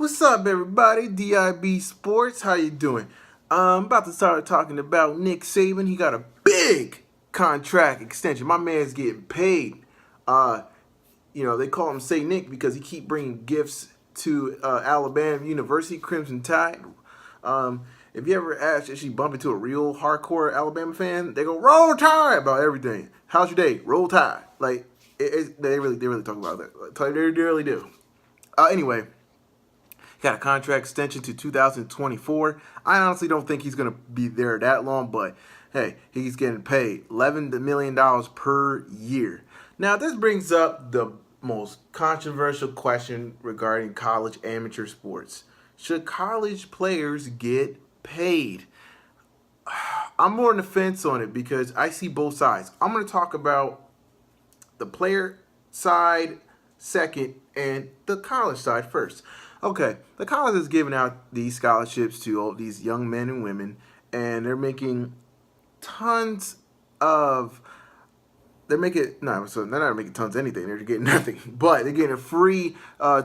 What's up, everybody? DIB Sports, how you doing? I'm about to start talking about Nick Saban. He got a big contract extension. My man's getting paid. Uh, they call him Say Nick because he keep bringing gifts to Alabama University, Crimson Tide. If you ever actually bump into a real hardcore Alabama fan, they go Roll Tide about everything. How's your day? Roll Tide. Like they really talk about that. They really do. Anyway. Got a contract extension to 2024. I honestly don't think he's going to be there that long, but hey, he's getting paid $11 million per year. Now, this brings up the most controversial question regarding college amateur sports. Should college players get paid? I'm more on the fence on it because I see both sides. I'm going to talk about the player side second and the college side first. Okay, the college is giving out these scholarships to all these young men and women, and they're making tons of. They're making so they're not making tons of anything. They're getting nothing, but they're getting a free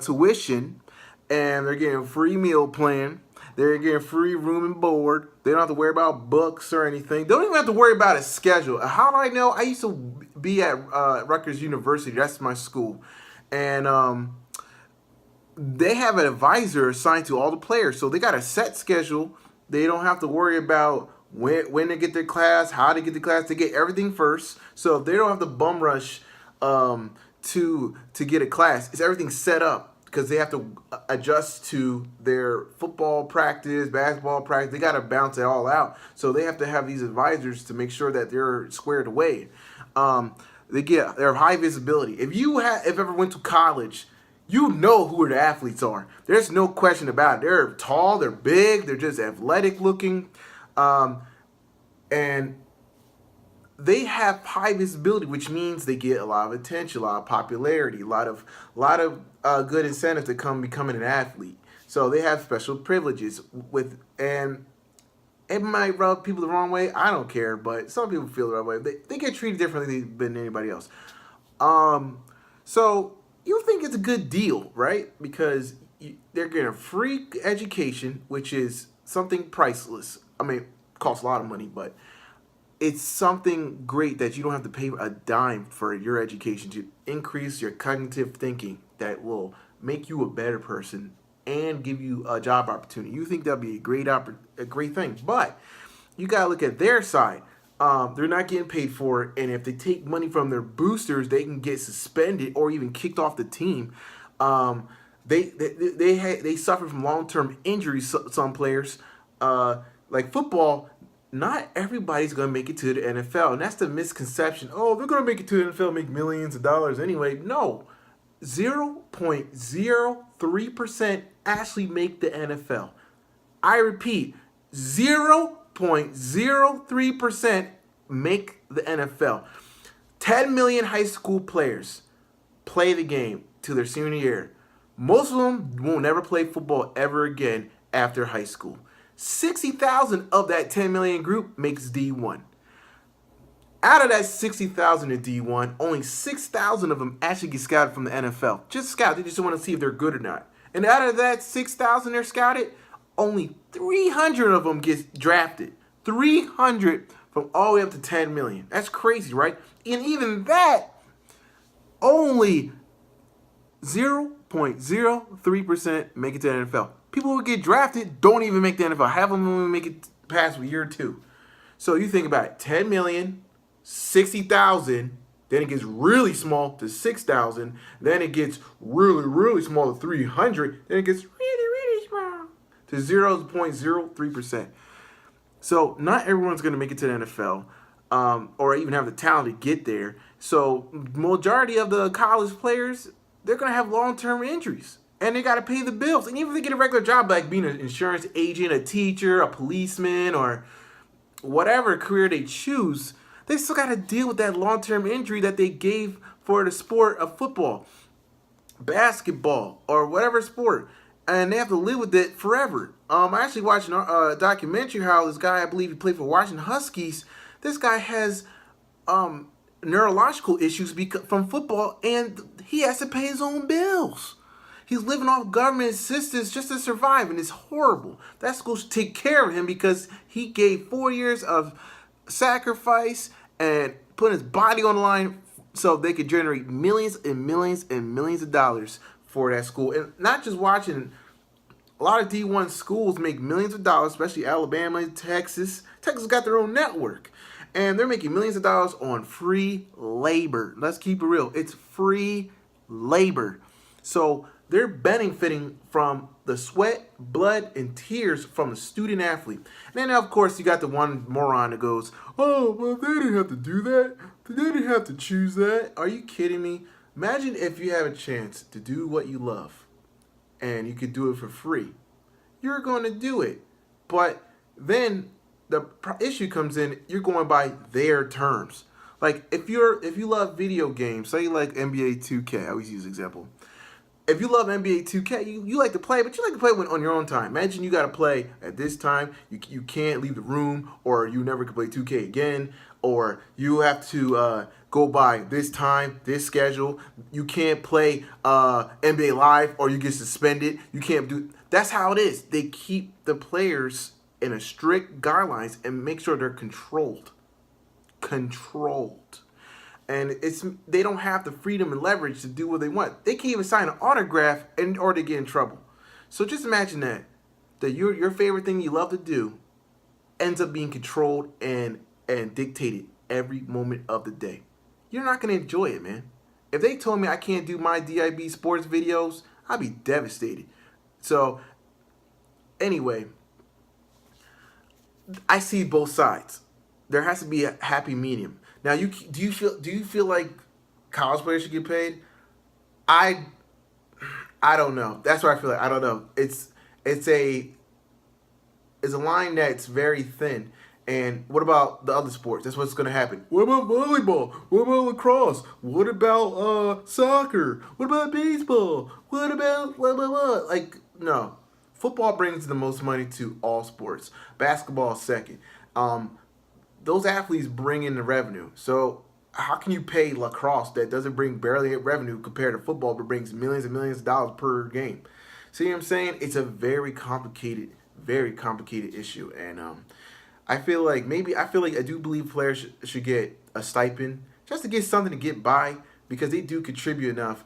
tuition, and they're getting a free meal plan. They're getting free room and board. They don't have to worry about books or anything. They don't even have to worry about a schedule. How do I know? I used to be at Rutgers University. That's my school, and they have an advisor assigned to all the players, so they got a set schedule. They don't have to worry about when they get their class, how to get the class. They get everything first, so they don't have to bum rush to get a class. It's everything set up because they have to adjust to their football practice, basketball practice. They got to bounce it all out, so they have to have these advisors to make sure that they're squared away. They're high visibility. If ever went to college, you know who the athletes are. There's no question about it. They're tall, they're big, they're just athletic looking. And they have high visibility, which means they get a lot of attention, a lot of popularity, a lot of good incentives to come becoming an athlete. So they have special privileges and it might rub people the wrong way. I don't care, but some people feel the right way. They get treated differently than anybody else. So you think it's a good deal, right? Because they're getting a free education, which is something priceless. I mean, it costs a lot of money, but it's something great that you don't have to pay a dime for your education to increase your cognitive thinking that will make you a better person and give you a job opportunity. You think that'd be a great thing, but you gotta look at their side. They're not getting paid for it, and if they take money from their boosters, they can get suspended or even kicked off the team. They suffer from long-term injuries. Some players, like football, not everybody's gonna make it to the NFL, and that's the misconception. Oh, they're gonna make it to the NFL, make millions of dollars anyway. No, 0.03% actually make the NFL. I repeat, 0.03% make the NFL. 10 million high school players play the game to their senior year. Most of them will never play football ever again after high school. 60,000 of that 10 million group makes D1. Out of that 60,000 in D1, only 6,000 of them actually get scouted from the NFL. Just scout. They just want to see if they're good or not. And out of that 6,000 they're scouted, only 300 of them get drafted. 300 from all the way up to 10 million. That's crazy, right? And even that, only 0.03% make it to the NFL. People who get drafted don't even make the NFL. Half of them don't even make it past a year or two. So you think about it, 10 million, 60,000, then it gets really small to 6,000, then it gets really, really small to 300, then it gets really, really small to 0.03%. So not everyone's going to make it to the NFL or even have the talent to get there. So majority of the college players, they're going to have long-term injuries. And they got to pay the bills. And even if they get a regular job like being an insurance agent, a teacher, a policeman, or whatever career they choose, they still got to deal with that long-term injury that they gave for the sport of football, basketball, or whatever sport. And they have to live with it forever. I actually watched a documentary how this guy, I believe he played for Washington Huskies, this guy has neurological issues from football, and he has to pay his own bills. He's living off government assistance just to survive, and it's horrible. That school should take care of him because he gave 4 years of sacrifice and put his body on the line so they could generate millions and millions and millions of dollars for that school. And not just watching, a lot of D1 schools make millions of dollars, especially Alabama, Texas. Texas got their own network. And they're making millions of dollars on free labor. Let's keep it real. It's free labor. So they're benefiting from the sweat, blood, and tears from the student athlete. And then, of course, you got the one moron that goes, oh, well, they didn't have to do that. They didn't have to choose that. Are you kidding me? Imagine if you have a chance to do what you love and you could do it for free. You're going to do it. But then the issue comes in, you're going by their terms. Like if you love video games, say you like NBA 2K, I always use an example. If you love NBA 2K, you like to play, but you like to play on your own time. Imagine you got to play at this time. You can't leave the room, or you never can play 2K again, or you have to go by this time, this schedule. You can't play NBA Live, or you get suspended. You can't do. That's how it is. They keep the players in a strict guidelines and make sure they're controlled. And they don't have the freedom and leverage to do what they want. They can't even sign an autograph or they get in trouble. So just imagine that your favorite thing you love to do ends up being controlled and dictated every moment of the day. You're not going to enjoy it, man. If they told me I can't do my DIB sports videos, I'd be devastated. So anyway, I see both sides. There has to be a happy medium. Now, do you feel like college players should get paid? I don't know. That's what I feel like. I don't know. It's a line that's very thin. And what about the other sports? That's what's going to happen. What about volleyball? What about lacrosse? What about soccer? What about baseball? What about blah, blah, blah? Like, no. Football brings the most money to all sports. Basketball second. Those athletes bring in the revenue. So how can you pay lacrosse that doesn't bring barely revenue compared to football but brings millions and millions of dollars per game? See what I'm saying? It's a very complicated issue. And I feel like I do believe players should get a stipend just to get something to get by because they do contribute enough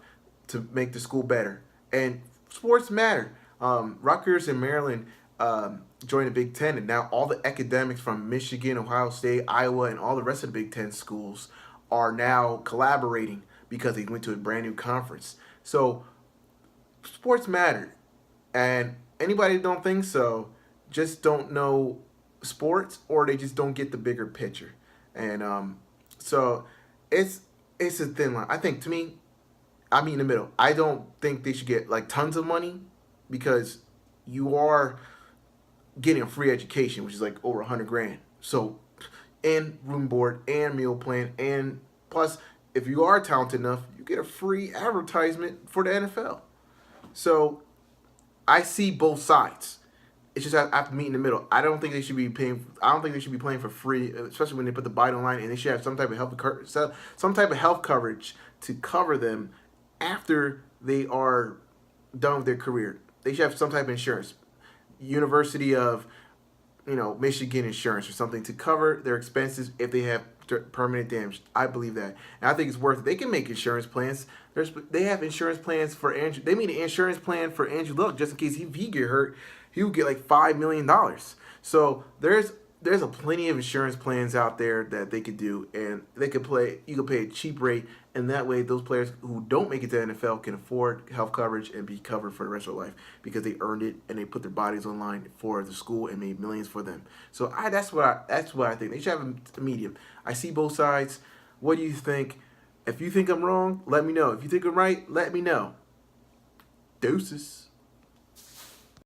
to make the school better. And sports matter. Rutgers and Maryland joined the Big Ten, and now all the academics from Michigan, Ohio State, Iowa, and all the rest of the Big Ten schools are now collaborating because they went to a brand new conference. So sports matter, and anybody that don't think so just don't know sports, or they just don't get the bigger picture. And so it's a thin line. I think, to me, I mean in the middle. I don't think they should get like tons of money because you are getting a free education, which is like over $100,000. So, and room board and meal plan, and plus, if you are talented enough, you get a free advertisement for the NFL. So, I see both sides. It's just I have to meet in the middle. I don't think they should be paying. I don't think they should be playing for free, especially when they put the bite online, and they should have some type of health coverage to cover them after they are done with their career. They should have some type of insurance. University of, Michigan insurance or something to cover their expenses if they have permanent damage. I believe that, and I think it's worth it. They can make insurance plans. They have insurance plans for Andrew. They made an insurance plan for Andrew Luck just in case if he get hurt, he would get like $5 million. So there's a plenty of insurance plans out there that they could do, and you could pay a cheap rate, and that way those players who don't make it to the NFL can afford health coverage and be covered for the rest of their life because they earned it and they put their bodies online for the school and made millions for them. So that's what I think. They should have a medium. I see both sides. What do you think? If you think I'm wrong, let me know. If you think I'm right, let me know. Deuces.